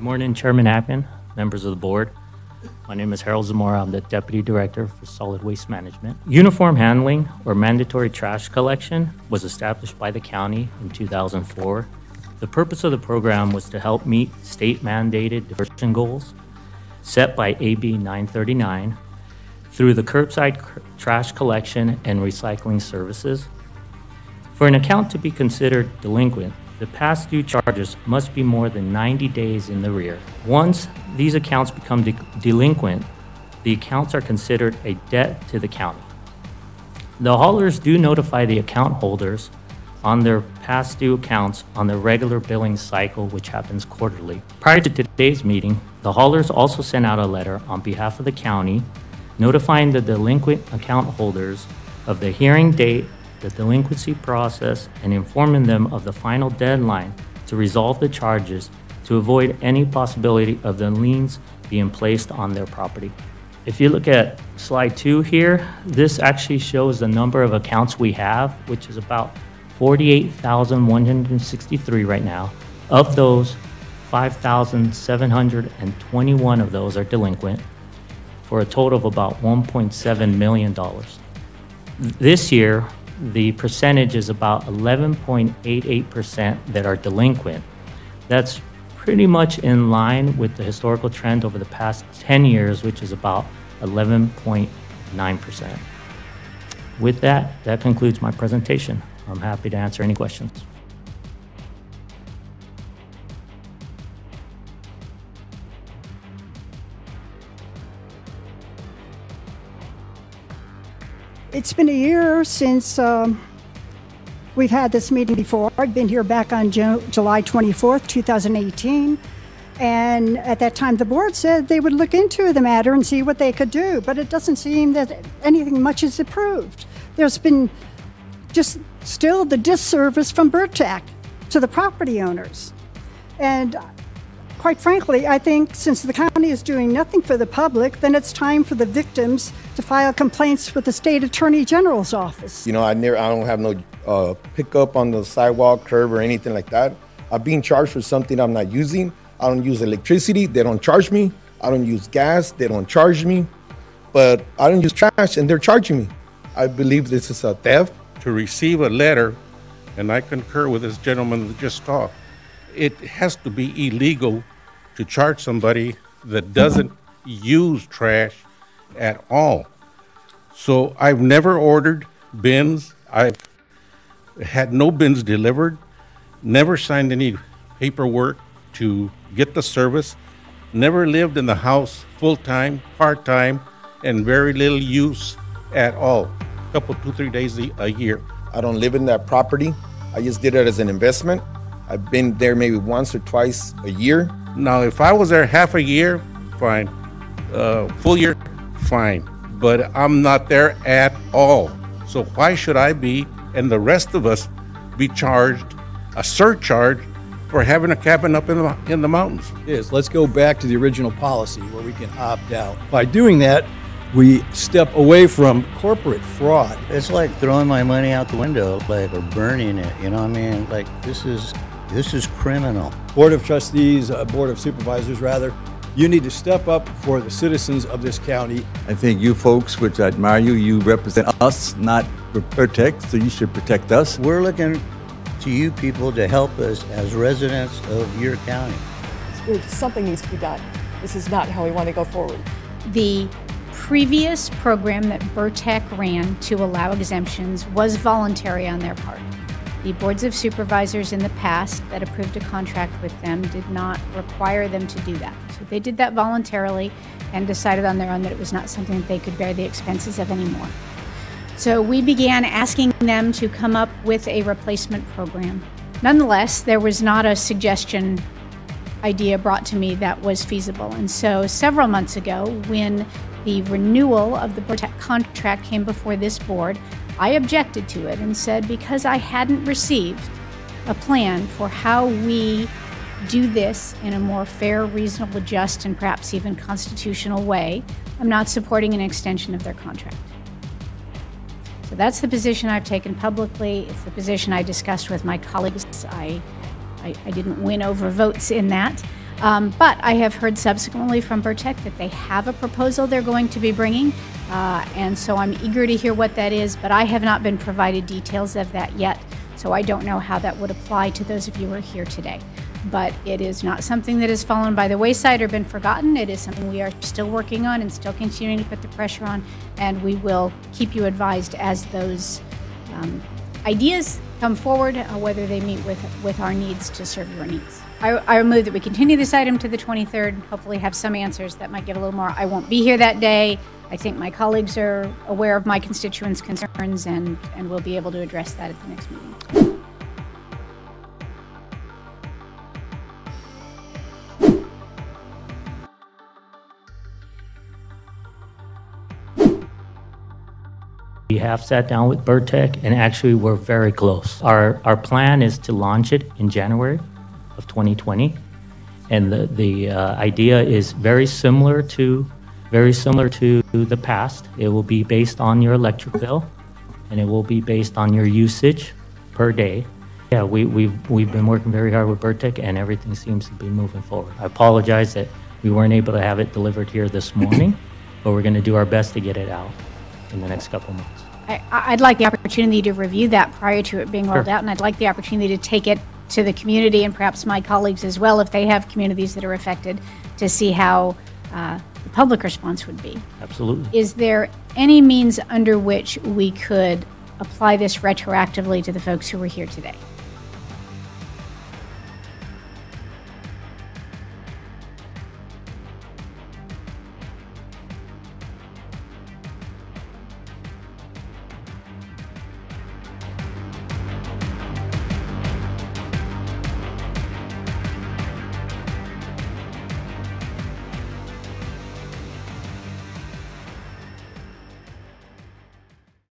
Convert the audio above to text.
morning, Chairman Ackman, members of the board. My name is Harold Zamora. I'm the Deputy Director for Solid Waste Management. Uniform handling or mandatory trash collection was established by the county in 2004. The purpose of the program was to help meet state-mandated diversion goals set by AB 939 through the curbside trash collection and recycling services. For an account to be considered delinquent, the past due charges must be more than 90 days in the rear. Once these accounts become delinquent, the accounts are considered a debt to the county. The haulers do notify the account holders on their past due accounts on the regular billing cycle, which happens quarterly. Prior to today's meeting, the haulers also sent out a letter on behalf of the county notifying the delinquent account holders of the hearing date, the delinquency process, and informing them of the final deadline to resolve the charges to avoid any possibility of the liens being placed on their property. If you look at slide 2 here, this actually shows the number of accounts we have, which is about 48,163 right now. Of those, 5,721 of those are delinquent, for a total of about $1.7 million. This year, the percentage is about 11.88% that are delinquent. That's pretty much in line with the historical trend over the past 10 years, which is about 11.9%. With that, that concludes my presentation. I'm happy to answer any questions. It's been a year since we've had this meeting before. I've been here back on July 24th, 2018. And at that time, the board said they would look into the matter and see what they could do. But it doesn't seem that anything much is approved. There's been just still the disservice from Burrtec to the property owners. And quite frankly, I think since the county is doing nothing for the public, then it's time for the victims to file complaints with the state attorney general's office. You know, I don't have no pickup on the sidewalk, curb, or anything like that. I'm being charged for something I'm not using. I don't use electricity, they don't charge me. I don't use gas, they don't charge me. But I don't use trash and they're charging me. I believe this is a theft. To receive a letter, and I concur with this gentleman that just talked, it has to be illegal to charge somebody that doesn't use trash at all. So I've never ordered bins. I've had no bins delivered, never signed any paperwork to get the service, never lived in the house full-time, part-time, and very little use at all. A couple, 2-3 days a year. I don't live in that property. I just did it as an investment. I've been there maybe once or twice a year. Now, if I was there half a year, fine. Full year, fine. But I'm not there at all. So why should I be, and the rest of us, be charged a surcharge for having a cabin up in the mountains? Let's go back to the original policy where we can opt out. By doing that, we step away from corporate fraud. It's like throwing my money out the window, or burning it, you know what I mean? Like, this is criminal. Board of Trustees, Board of Supervisors rather, you need to step up for the citizens of this county. I think you folks, which I admire you represent us, not Burrtec, so you should protect us. We're looking to you people to help us as residents of your county. Something needs to be done. This is not how we want to go forward. The previous program that Burrtec ran to allow exemptions was voluntary on their part. The boards of supervisors in the past that approved a contract with them did not require them to do that. So they did that voluntarily and decided on their own that it was not something that they could bear the expenses of anymore. So we began asking them to come up with a replacement program. Nonetheless, there was not a suggestion idea brought to me that was feasible. And so several months ago, when the renewal of the Burrtec contract came before this board, I objected to it and said because I hadn't received a plan for how we do this in a more fair, reasonable, just, and perhaps even constitutional way, I'm not supporting an extension of their contract. So that's the position I've taken publicly. It's the position I discussed with my colleagues. I didn't win over votes in that. But I have heard subsequently from Burrtec that they have a proposal they're going to be bringing, and so I'm eager to hear what that is, but I have not been provided details of that yet, so I don't know how that would apply to those of you who are here today. But it is not something that has fallen by the wayside or been forgotten. It is something we are still working on and still continuing to put the pressure on, and we will keep you advised as those ideas come forward, whether they meet with our needs to serve your needs. I move that we continue this item to the 23rd, hopefully have some answers that might give a little more. I won't be here that day. I think my colleagues are aware of my constituents' concerns, and we'll be able to address that at the next meeting. We have sat down with Burrtec, and actually we're very close. Our plan is to launch it in January of 2020, and the idea is very similar to the past. It will be based on your electric bill, and it will be based on your usage per day. Yeah, we've been working very hard with Burrtec, and everything seems to be moving forward. I apologize that we weren't able to have it delivered here this morning, but we're going to do our best to get it out in the next couple months. I'd like the opportunity to review that prior to it being rolled out, and I'd like the opportunity to take it to the community and perhaps my colleagues as well, if they have communities that are affected, to see how the public response would be. Absolutely. Is there any means under which we could apply this retroactively to the folks who were here today?